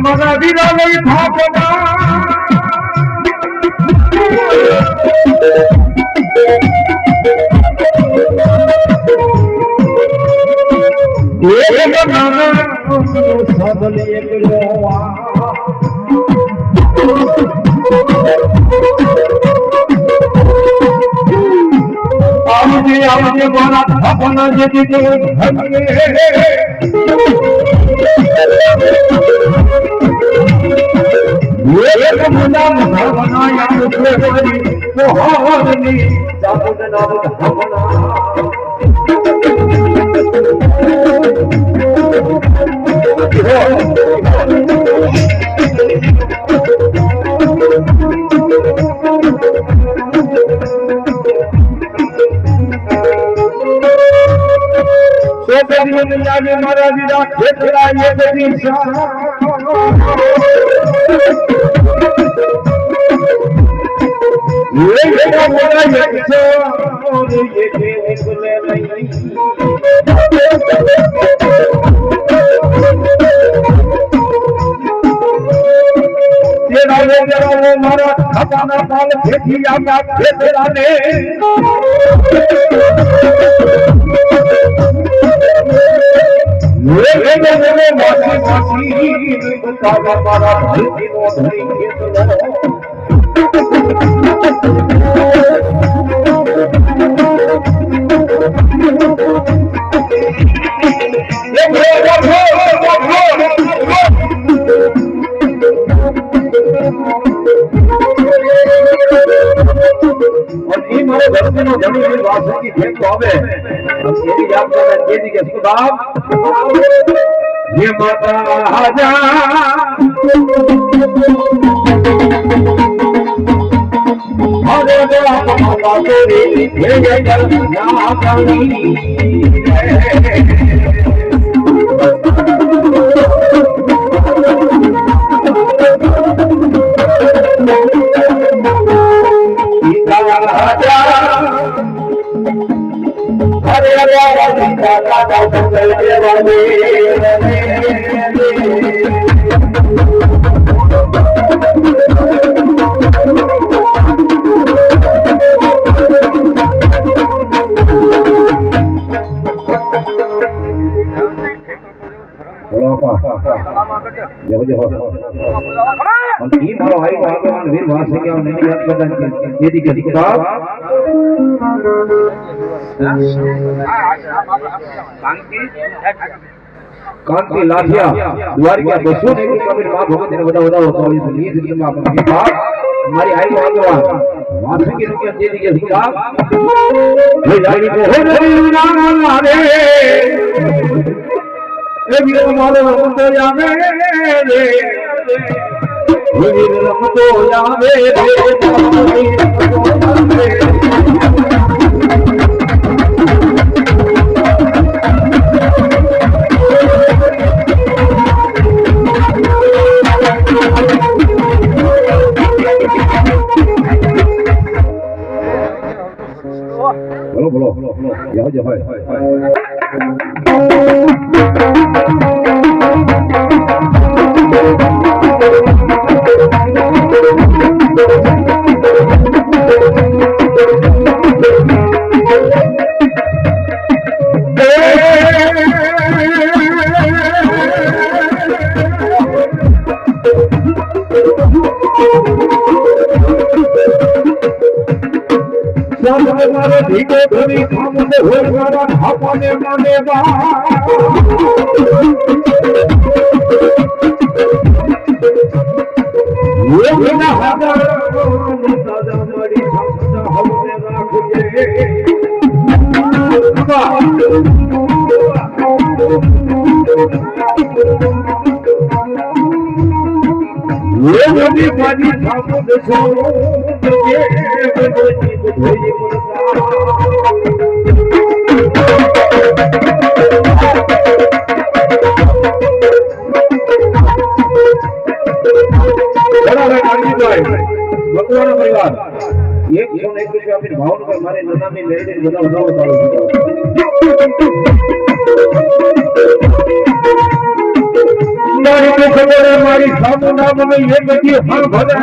મના વિરા લઈ થાપના એક નાના સાધલી એકલો આવજે મારા થાપના જે દીધે એક મુના મના યાદ છે મારી મોહની જાપના થાપના મારા દીરા ખેતરા એક દિશા મારા ખાતાના પાલ ખેતી આપ્યા ખેતરાને ये माता हरे माता तेरी कांति लाठिया द्वारिका बसु ने कमिट मां भगवती ने बड़ा होता है ये जिंदगी में अपन की बात हमारी आई भगवान वासु की रुपया दे दी सिंगा ले जाई को हो ना रे ए वीर मारे हम तो जावे रे वीर हम तो जावे रे बोलो जाओ मारे भीगे भरी खामने हो मारा खापने माने बा ये बिना हजार दादा मरी शब्द हमने राखजे ये भी पानी खामद सो ये बुद्धि ભગવાન પરિવાર 101 રૂપિયા આપીને ભાવનગર મારે નનામી મેળવીને બધા વધાવો ચાલુ મારી ખબર મારી સામુ નામ ને એ બધી ફળ ભરે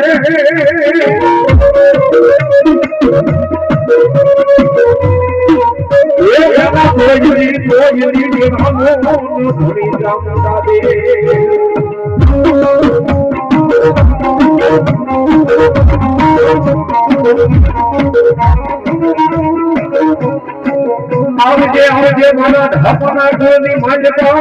એ જગા કોઈ નામો ધોરી જામતા દે આવજે આવજે મારા ઢાપના ગોની માંડતા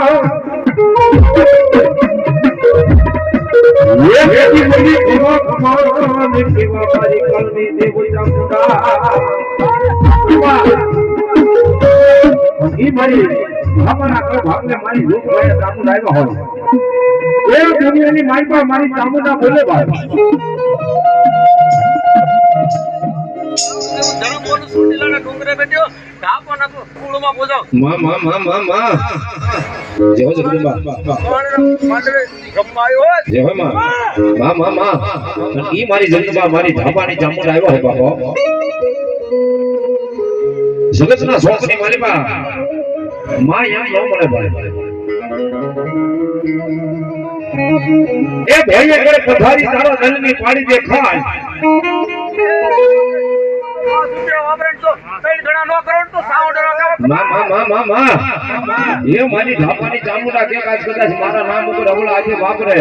ये बेटी बोली देवा कमान देवा मारी कलनी देव चामुंडा ई मारी हमारा को भागने मारी रूप में चामुंडा આવ્યો હોય એ દુનિયાની મારી પર મારી ચામુંડા બોલે ભાઈ ધરમ બોલ સુટીલાના ડુંગરે બેઠો ઢાપો નાખો કુળમાં બોજાવ માં જય જગદંબા માંડવે ગમાયો જય માં ઈ મારી જગદંબા મારી ઢાબાની ચામુંડા આવ્યો હે બાપો જગતના શોખની મારી બા માં યા નો મળે ભાઈ એ ભાઈએ કરે પથારી તારો દલની પાડી દે ખાય મારી ઢાપાની ચામુંડા કે કાજ કદાચ મારા નામ ઉપર અવળા આજે વાપરે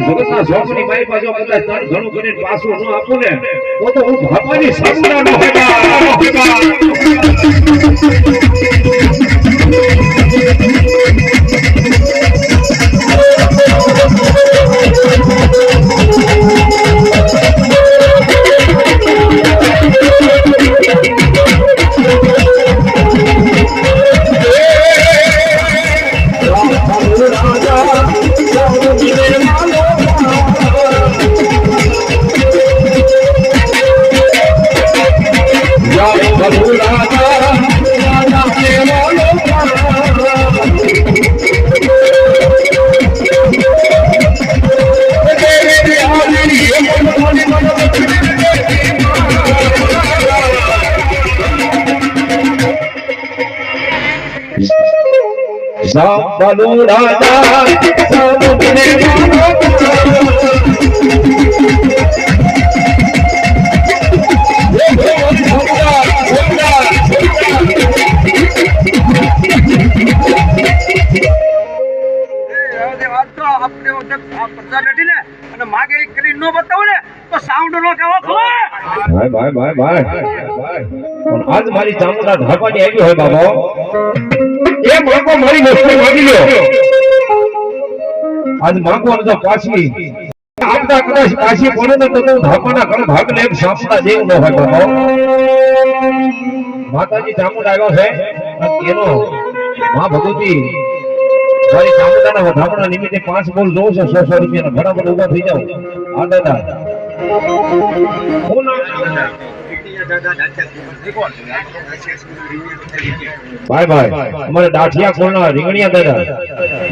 જગતના શોખની મારી પાછો કદાચ તણ ઘણું કરીને પાછું ન આપું ને તો હું ઢાપાની ચામુંડા નો Sabalu raja samudre आज मारी चामुंडा ढाबानी આવી હોય બાબા એ માગો મારી વસ્તુ માગી લો આજ માગો તો પાછી આપતા કદાચ પાછી પડે ને તો ઢાબાના કણ ભાગને એક સાપડા જેવું ન હોય બાબા માતાજી ચામુંડા આવ્યો છે એનો માં ભગવતી મારી ચામુંડાના ઢાબાના નિમિત્તે 5 બોલ દઉં છે 100 રૂપિયાના ફટાફટ ઊભા થઈ જાવ આ દાદા હું ના ભાઈ ભાઈ અમારે દાઠિયા કોના રીંગણિયા દાદા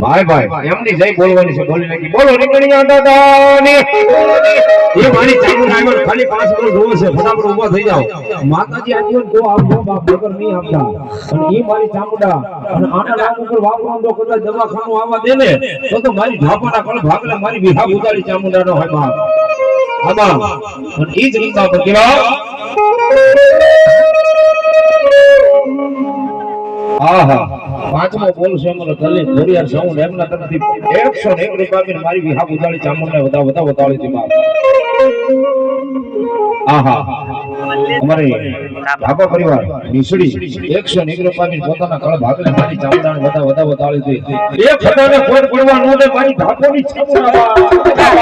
ભાઈ ભાઈ એમની જઈ બોલવાની છે બોલી નાખી બોલો રીંગણિયા દાદા એ મારી ચામુંડા આવ્યો ખાલી 5 બોલ જોવે છે ફટાફટ ઊભા થઈ જાવ માતાજી આજીવન તો આવજો બાપ વગર નહીં આપતા અને ઈ મારી ચામુંડા અને આના નામ ઉપર વાપરવાનું તો કદાચ દવાખાનું આવવા દે ને તો મારી ઢાપાના કળ ભાગલે મારી વિહા ઉતારી ચામુંડા નો હોય બાપ આબા અને ઈ જ રીતના પર કેવા આહા પાંચમો બોલ છે મને તલી ધોરિયાર સાઉન્ડ એમના તરફથી 101 રૂપિયા મારી વિહા ઉતારી ચામુંડા વધાવતા વતાળી થી બાપ આહા અમારે ઢાબા પરિવાર નીસડી 101 રૂપિયા પોતાના કળ ભાગલે મારી ચામુંડાને વધાવતા વતાળી થી એ ફટાને કોઈ પડવા ન દે મારી ઢાકોની ચામુંડા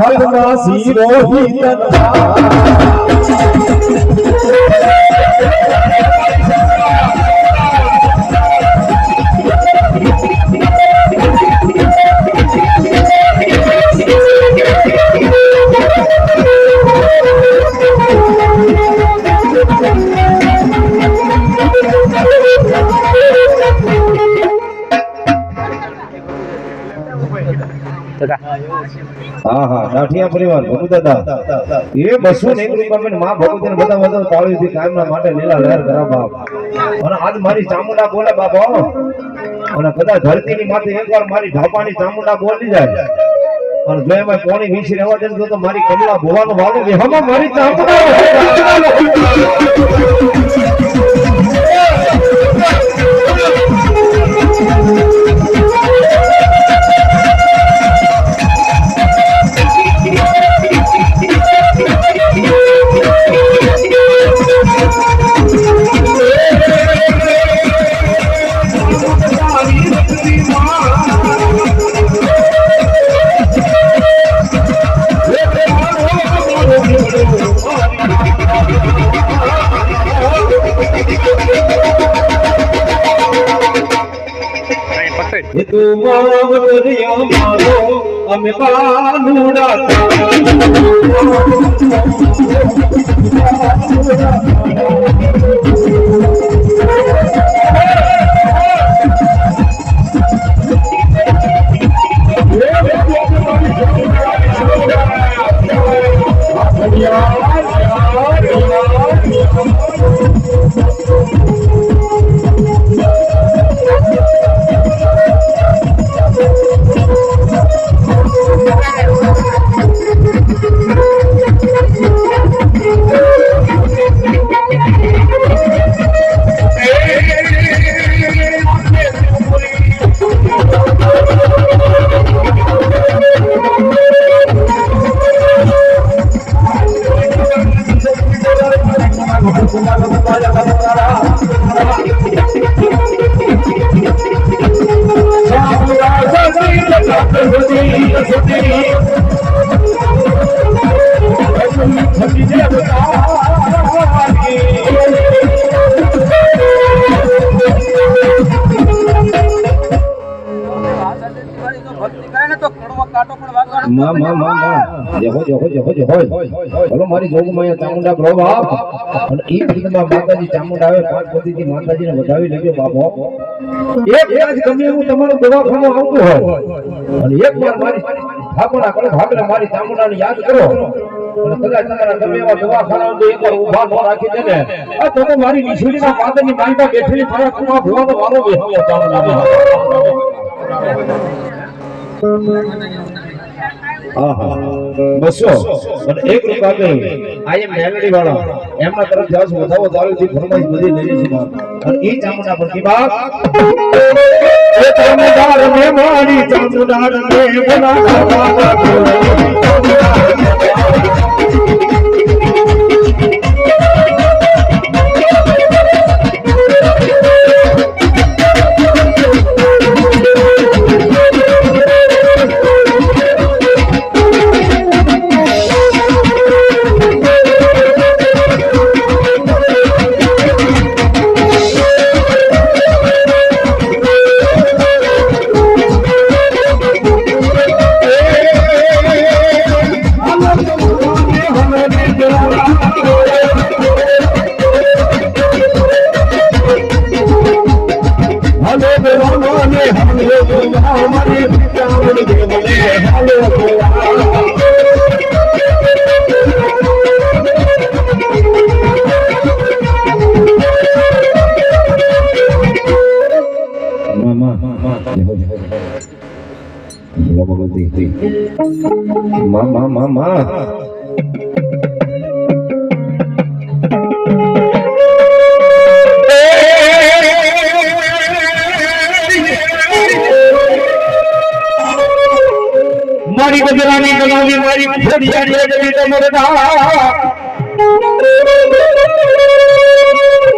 હરદાસી રોહિત હા હા દાઠિયા પરિવાર ભગુ દાદા એ 201 રૂપિયા માં ભગવતીને બધા તાળીથી કાયમના માટે લીલા લહેર કરા બાપ અને આજ મારી ચામુંડા બોલે બાપા અને કદાચ ધરતીની માથે એકવાર મારી ઢાપાની ચામુંડા બોલી જાય અને જો એમાં કોની વીંછી રહેવા દે તો મારી કમલા ભોવાનું વાળું હમણાં મારી ચામુંડા તું મારો દરિયો મારો અમે પાનુડા મારી જોગમાં ચામુંડા બ્રો બાપ અને ઈ પ્રીતમાં માતાજી ચામુંડા આવે 5 પતિથી માતાજીને વધાવી લેજો બાપો એક આજ ગમે હું તમારો દવાખાનો આવતો હોય અને એક વાર મારી ઠાકોરા કરે ભાગરે મારી ચામુંડાને યાદ કરો અને કદાચ તમારા ગમે એવા દવાખાના તો એકવાર ઊભા ન રાખી દે ને આ તો મારી નીચેના પાદરની માઈમાં બેઠેલી મારા કુવા ભવાનો વારો બેહ્યો ચામુંડા બસો અને 1 રૂપિયા આપે આઈ એમ મેલડી વાળા એમના તરફ જાવ વધાવો ચાલુ ફરમાઈશ બધી લઈ છે અને ઈ ચામુંડા પર કી બાપ એ ચામુંડા રે મારી ચામુંડા રે બના Mama નજરાની બનાવી મારી ઘોડિયાની જમી તો મરદા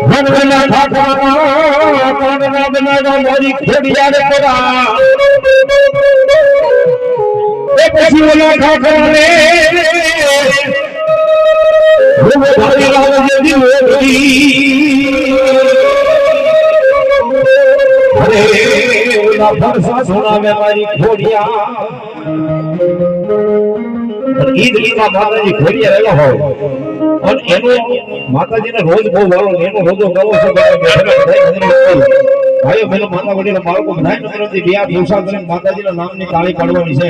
ભગવાનના ઠાકરના કાનના બનાવા મારી ઘોડિયાને કરા એ પછી ઓલા ઠાકરને હું ભાઈ રાવજી મોરી અરે ઓલા ભરસા સુનાવે મારી ઘોડિયા ઈદ ઈદમાં માતાજી ઘોડિયા રહેલો હોય અને એનો માતાજીને રોજ બહુ વાળો એનો રોજો ગવો છે ભાઈઓ બહેનો માતા વડીલો બાળકો બધા નમ્રતાથી બે હાથ ઊંચા કરીને માતાજીના નામની તાળી પાડવાની છે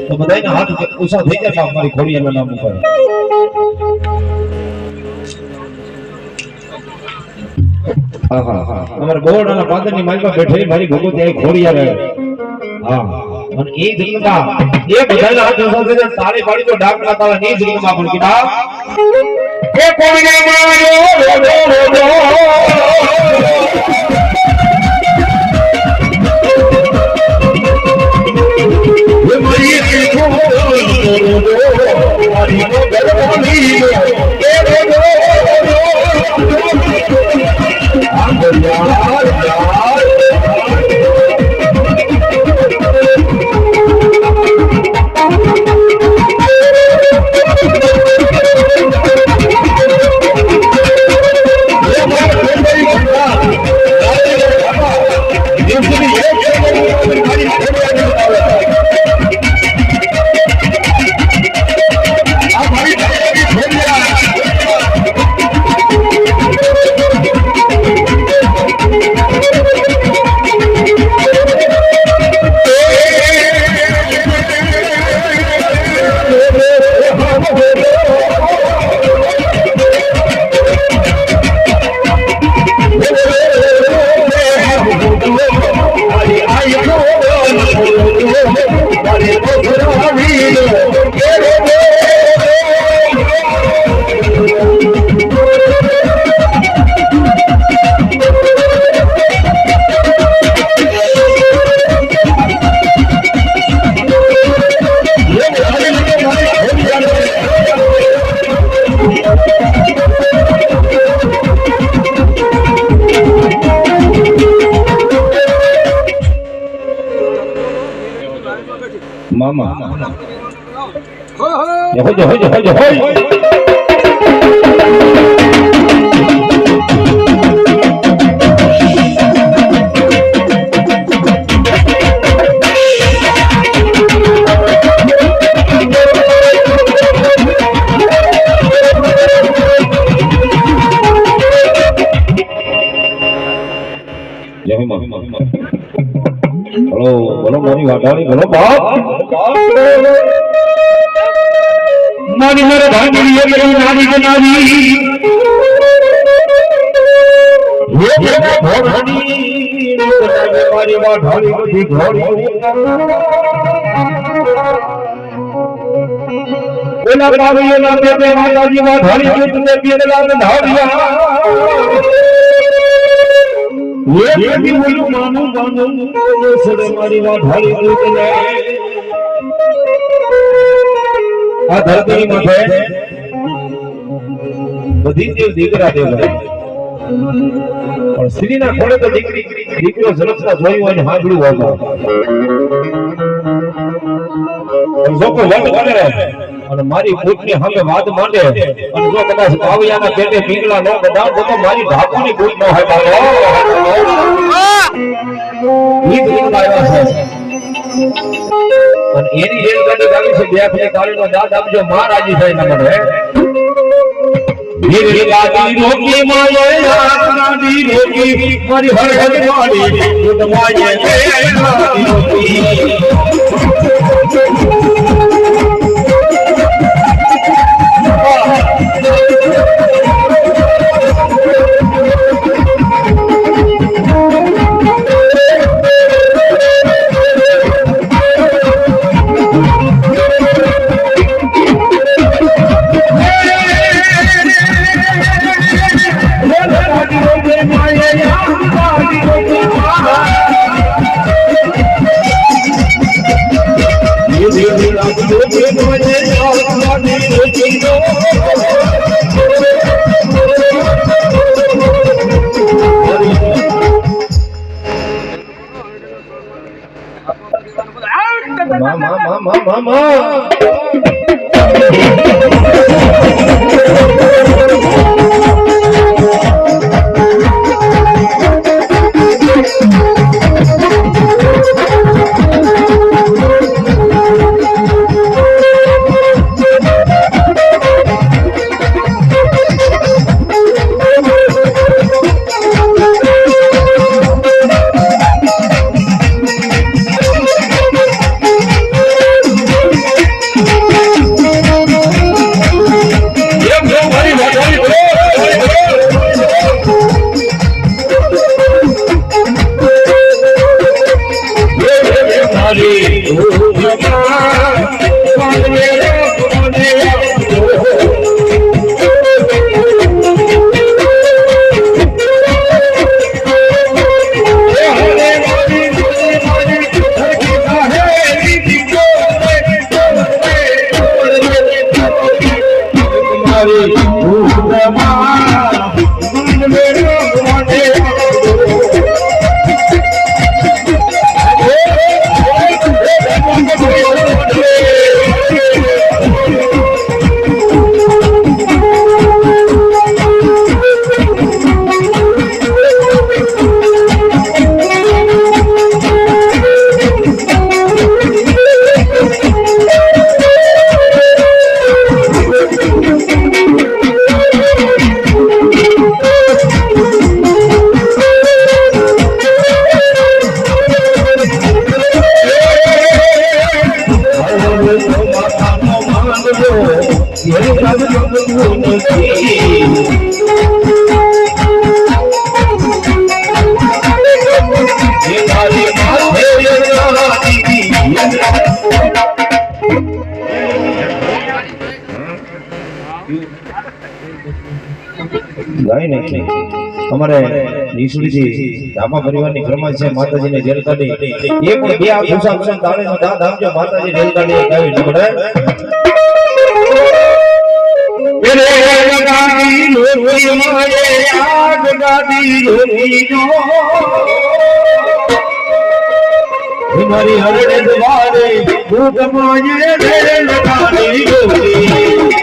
તો બધાના હાથ ઊંચા થઈ જાય બાપ મારી ઘોડિયાના નામ ઉપર અમારે ગોળના પાદરની માલમાં બેઠેલી મારી ભગવતી ઘોડિયા રહે હા અને એ જન્મતા એ બધાના હાથ ઊંચા થઈ જાય તાળી પાડી તો ડાક ના તાળા ની જન્મમાં પણ કીધા એ કોઈને માર્યો મામા હોય બોલો મારી વાટાણી બોલો બાપ મારી મારે ભાંગી એક નારી બનાવી એ ઘોડી મારી વાટાણી બધી ઘોડી એના પાવીઓના પેટે માતાજી વાટાણી યુદ્ધને પીરલા ધાવ્યા ये भी बोलू मानू मानू सरे मारी वाढाली दूतने आ धरती माथे बधी देव દીકરા દેવાય પણ શ્રીના ખોળે તો દીકરો જન્મતા જોયું અને હાંભળ્યું હોતો જો કોઈ વાત કરે અને મારી કૂટની સામે વાત માંડે અને જો કદાચ પાવિયાના પેટે પીંગલા ન બધાવ તો મારી ઢાકોની કૂટ ન હોય બાપો ઈ દીકરા આવ્યા છે અને એની રેલગાડી આવી છે બેખની કાળીનો દાદ આપજો મહારાજી થાય ન મને રેલગાડી રોકી માયે ગાડી રોકી મારી હરહર મારી દૂધ માયે રેલગાડી રોકી મામા અમારે નિશુડીથી ધામા પરિવારની ફરમાઈશ છે માતાજીને રેલગાડી એક ને બે ભૂસા ભૂસા તાળીનો દાદ આપજો માતાજી રેલગાડી ગાવી નમડે રેલગાડી લોકી મારે આગગાડી લોકી જો મારી હરડે દ્વારે ભૂત માજે રેલગાડી લોકી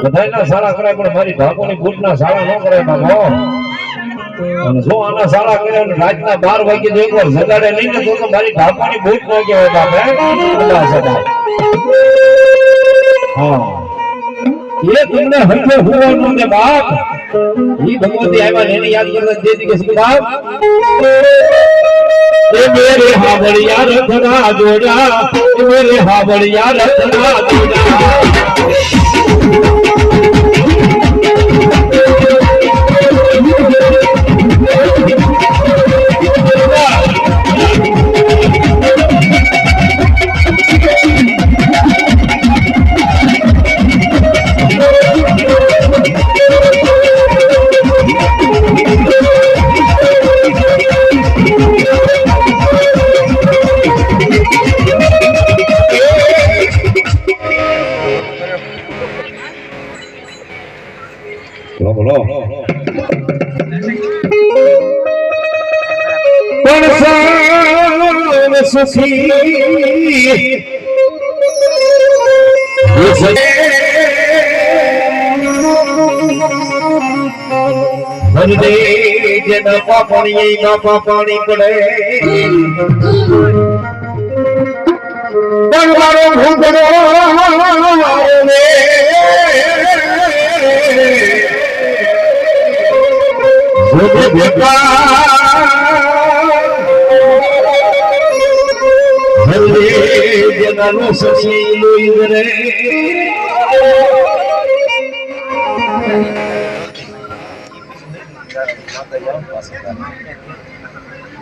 બધાયના સારા કરાય પણ મારી ઢાકોની બૂટના સારા ન કરાય બાબો અને જો આના સારા કરે અને રાતના 12 વાગે જો એકવાર જગાડે નહીં ને તો મારી ઢાકોની બૂટ ન કહેવાય બાપ હા એ તમને હંસે હોવાનું ને બાપ ઈ ભગવતી આવ્યા ને એને યાદ કરતા દે દી કે બાપ એ મેરે હાવળિયા રતના જોડા એ મેરે હાવળિયા રતના જોડા સસી હરદે જેના પાણી પડે મારો ભૂગડો હરદે જેનાનો સસી લોહી રે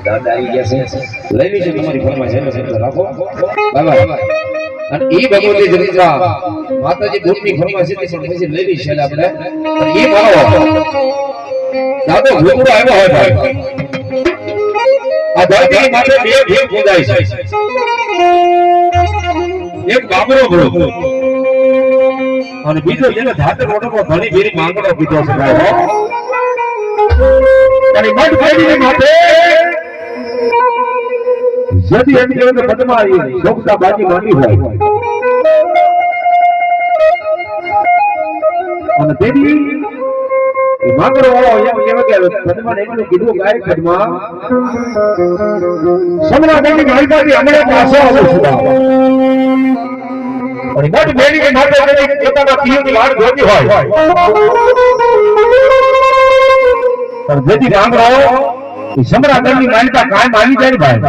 દાદા આવી ગયા છે લઈ લેજો તમારી ફરમાઈશ એટલે રાખો બાબા અને એ ભગવતી જગતમાં માતાજી ભૂતની ફરમાઈશ છે પણ પછી લઈ લઈશ એટલે આપણે એ મારો દાદો ભૂતડો આવ્યો હોય ભાઈ આ ધરતી માટે બે ભેગ ખોદાય છે એક બાબરો ભરો અને બીજો જેને ધાતર ઓટોમાં ઘણી ભેરી માંગણો કીધો છે ભાઈ અને મત ફેરીને માટે જતી એમ કે બદમાઈ સોગતા બાજી માંડી હોય અને તેની એ માંગરો વાળો એમ કે બદમાને એટલું કીધું ગાય કદમાં સમરાગણની માલમાંથી હમણાં પાછો આવું છું અને મત ફેરીને માટે પોતાના પિયરની વાડ જોતી હોય પણ જેથી માંગરો એ સમરાગણની માલિકા કાયમ આવી જાય ભાઈ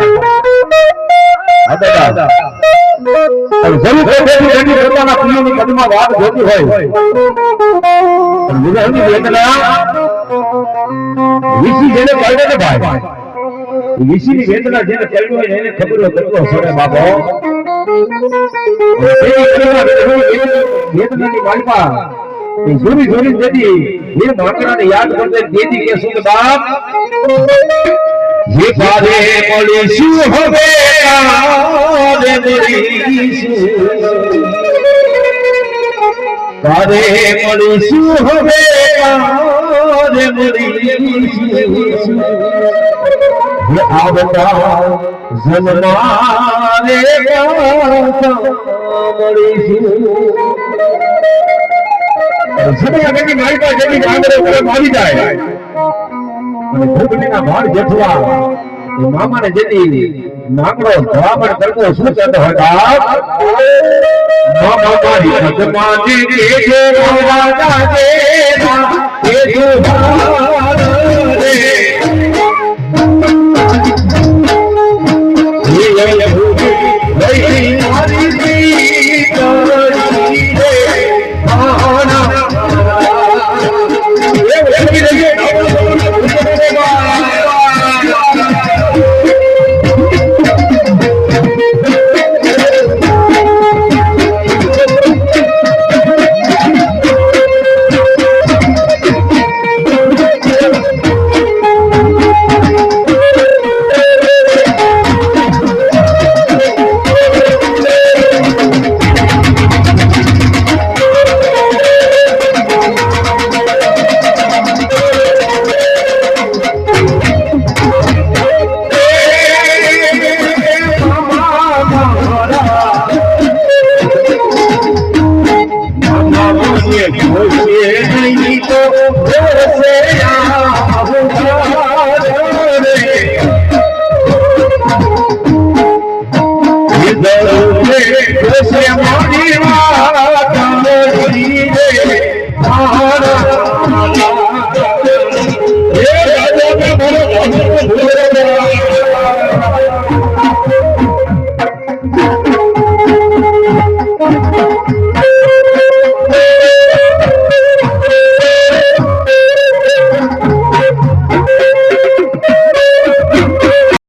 દાદા જરૂર એની પોતાના પિયરની કદમાં વાત જોતી હોય વિરહની વેદના વિસી જેને પડે ને ભાઈ વિસીની વેદના જેને પડ્યું હોય એને ખબર હોય કેટલો સડે બાપો વેદનાની માલિકા એ જોરી જોરી દેતી એ માકરાને યાદ કરતે દેતી કે શું બાપ જે પારે મળીશું હવે કારે મળીશું કારે મળીશું હવે કારે મળીશું આવતા જન્મારે મળીશું સમયાગણની માલિકા જેની માંગરે આવી જાય અને ભૂખડીના ભાર જેઠવા એ મામાને જેથી માંગડો ધવામણ કરતો શું કહેતો હતા મામા મારી ભગવાનજી કેજો ભગવાના દેવા કેજો ભાર રે એ ભૂખડી લઈ મારી દીકરી રે આના